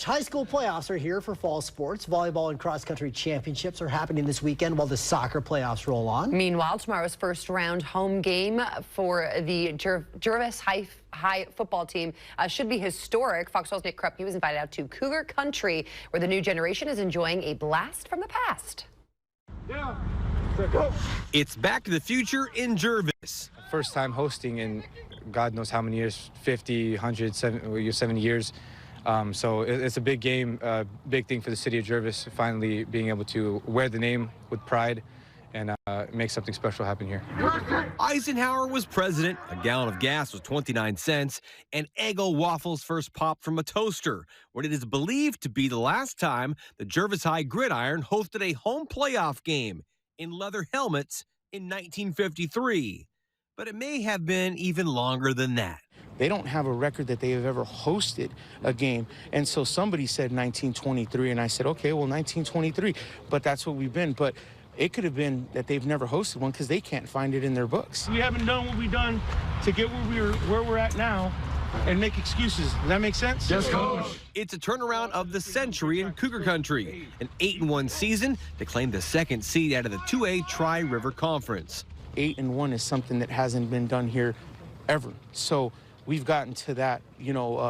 High school playoffs are here for fall sports. Volleyball and cross-country championships are happening this weekend while the soccer playoffs roll on. Meanwhile, tomorrow's first round home game for the Gervais High football team should be historic. Fox 12's Nick Krupke was invited out to Cougar Country, where the new generation is enjoying a blast from the past. Yeah. It's Back to the Future in Gervais. First time hosting in God knows how many years, 50, 100, 70 years. So it's a big game, big thing for the city of Gervais, finally being able to wear the name with pride and make something special happen here. Eisenhower was president, a gallon of gas was 29 cents, and Eggo waffles first popped from a toaster, what it is believed to be the last time the Gervais High Gridiron hosted a home playoff game in leather helmets in 1953. But it may have been even longer than that. They don't have a record that they have ever hosted a game. And so somebody said 1923, and I said, okay, well, 1923, but that's what we've been. But it could have been that they've never hosted one because they can't find it in their books. We haven't done what we've done to get where we're at now and make excuses. Does that make sense? Yes, Coach. It's a turnaround of the century in Cougar Country. An 8-1 season to claim the second seed out of the 2A Tri-River Conference. 8-1 is something that hasn't been done here ever. So we've gotten to that,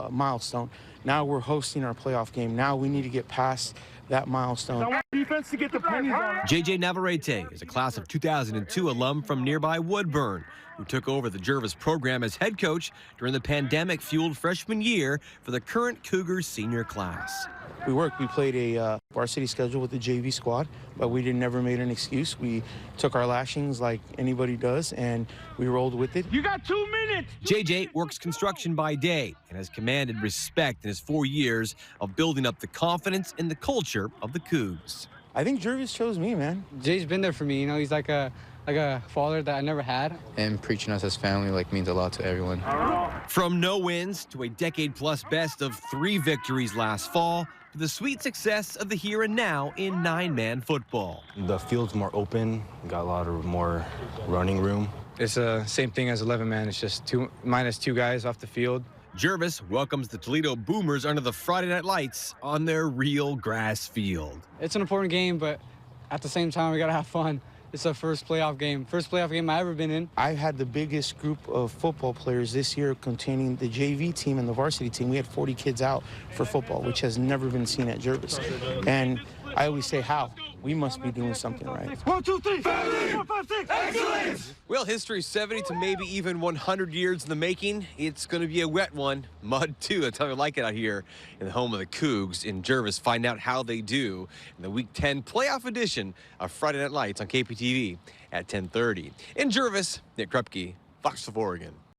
milestone. Now we're hosting our playoff game. Now we need to get past that milestone. I want defense to get the pennies on it. JJ Navarrete is a class of 2002 alum from nearby Woodburn, who took over the Gervais program as head coach during the pandemic-fueled freshman year for the current Cougars senior class. We worked. We played a varsity schedule with the JV squad, but we never made an excuse. We took our lashings like anybody does, and we rolled with it. You got 2 minutes. JJ works construction by day and has commanded respect in his 4 years of building up the confidence and the culture of the Cougs. I think Gervais chose me, man. Jay's been there for me. He's like a father that I never had. And preaching us as family means a lot to everyone. From no wins to a decade-plus best of 3 victories last fall, to the sweet success of the here and now in 9-man football. The field's more open, got a lot of more running room. It's the same thing as 11-man. It's just minus 2 guys off the field. Gervais welcomes the Toledo Boomers under the Friday Night Lights on their real grass field. It's an important game, but at the same time, we got to have fun. It's our first playoff game I've ever been in. I've had the biggest group of football players this year containing the JV team and the varsity team. We had 40 kids out for football, which has never been seen at Gervais. And I always say, how? We must be doing something right. 1, 2, 3, 4, 5, 6, excellence! Well, history's 70 to maybe even 100 years in the making. It's going to be a wet one. Mud, too. That's how we like it out here in the home of the Cougs in Gervais. Find out how they do in the Week 10 playoff edition of Friday Night Lights on KPTV at 10:30. In Gervais, Nick Krupke, Fox 12 Oregon.